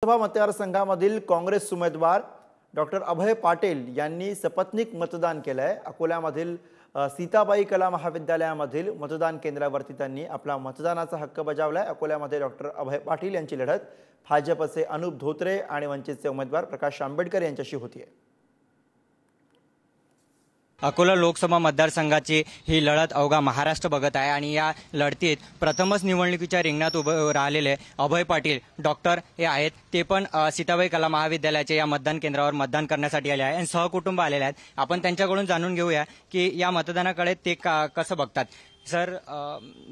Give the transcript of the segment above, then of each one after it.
लोकसभा मतदारसंघामधील काँग्रेस उमेदवार डॉक्टर अभय पाटील यांनी सपत्नीक मतदान केलंय। अकोल्यामधील सीताबाई कला महाविद्यालयामधील मतदान केंद्रावरती त्यांनी आपला मतदानाचा हक्क बजावलाय। अकोल्यामध्ये डॉक्टर अभय पाटील यांची लढत भाजपचे अनुप धोत्रे आणि वंचितचे उमेदवार प्रकाश आंबेडकर यांच्याशी होतीये। अकोला लोकसभा मतदारसंघाची ही लढत अवघा महाराष्ट्र बघत आहे आणि या लढतीत प्रथमच निवडणुकीच्या रिंगणात उभे राहिलेले अभय पाटील डॉक्टर हे आहेत। ते पण सीताबाई कला महाविद्यालयाच्या या मतदान केंद्रावर मतदान करण्यासाठी आले आहेत आणि सहकुटुंब आलेले आहेत। आपण त्यांच्याकडून जाणून घेऊया की या मतदानाकडे ते कसं बघतात। सर,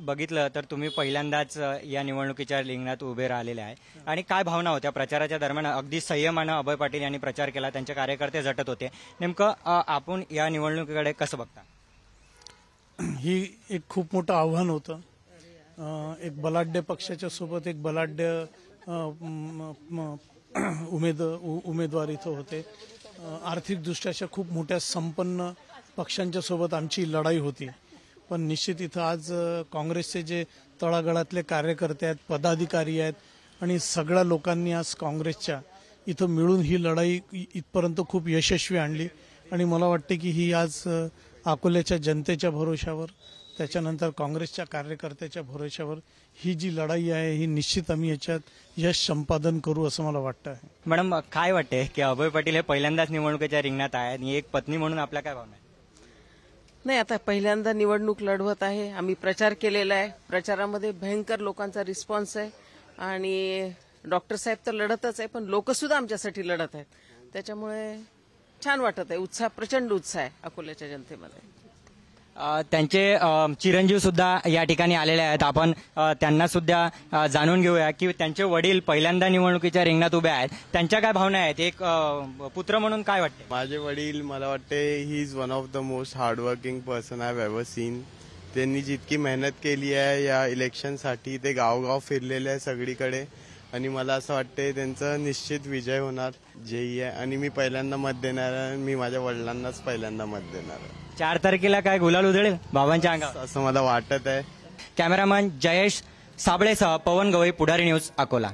बघितलं तर तुम्ही पहिल्यांदाच या निवडणुकीच्या रिंगणात उभे राहिलेले आहे आणि काय भावना होत्या? प्रचाराच्या दरम्यान अगदी संयमानं अभय पाटील यांनी प्रचार केला, त्यांचे कार्यकर्ते झटत होते। नेमकं आपण या निवडणुकीकडे कसं बघता? ही एक खूप मोठं आव्हान होतं। एक बलाढ्य पक्षाच्या सोबत एक बलाढ्य उमेदवार इथं होते। आर्थिकदृष्ट्या खूप मोठ्या संपन्न पक्षांच्या सोबत आमची लढाई होती। पण निश्चित इथं आज काँग्रेसचे जे तळागाळातले कार्यकर्ते आहेत, पदाधिकारी आहेत आणि सगळ्या लोकांनी आज काँग्रेसच्या इथं मिळून ही लढाई इथपर्यंत खूप यशस्वी आणली आणि मला वाटते की ही आज अकोल्याच्या जनतेच्या भरोशावर, त्याच्यानंतर काँग्रेसच्या कार्यकर्त्याच्या भरोशावर ही जी लढाई आहे ही निश्चित आम्ही याच्यात यश संपादन करू असं मला वाटतं आहे। मॅडम, काय वाटते की अभय पाटील हे पहिल्यांदाच निवडणुकीच्या रिंगणात आहे आणि एक पत्नी म्हणून आपल्या काय भावना आहे? नाही, आता पहिल्यांदा निवडणूक लढवत आहे। आम्ही प्रचार केलेला आहे। प्रचारामध्ये भयंकर लोकांचा रिस्पॉन्स आहे आणि डॉक्टर साहेब तर लढतच आहे, पण लोक सुद्धा आमच्यासाठी लढत आहेत। त्याच्यामुळे छान वाटत आहे। उत्साह, प्रचंड उत्साह आहे अकोल्याच्या जनतेमध्ये। त्यांचे चिरंजीव सुद्धा या ठिकाणी आलेले आहेत। आपण त्यांना सुद्धा जाणून घेऊया की त्यांचे वडील पहिल्यांदा निवडणुकीच्या रिंगणात उभे आहेत, त्यांच्या काय भावना आहेत? एक पुत्र म्हणून काय वाटते? माझे वडील, मला वाटते he is one of the most hardworking person I have ever seen. त्यांनी जितकी मेहनत केली आहे या इलेक्शनसाठी, ते गावगाव फिरलेले आहे सगळीकडे आणि मला असं वाटते त्यांचा निश्चित विजय होणार जेही आहे आणि मी पहिल्यांदा मत देणार आहे। मी माझ्या वडिलांनाच पहिल्यांदा मत देणार आहे। 4 तारखेला काय गुलाल उधळेल बाबांच्या अंगावर असं मला वाटत आहे। कॅमेरामॅन जयेश साबळेसह पवन गवई, पुढारी न्यूज, अकोला।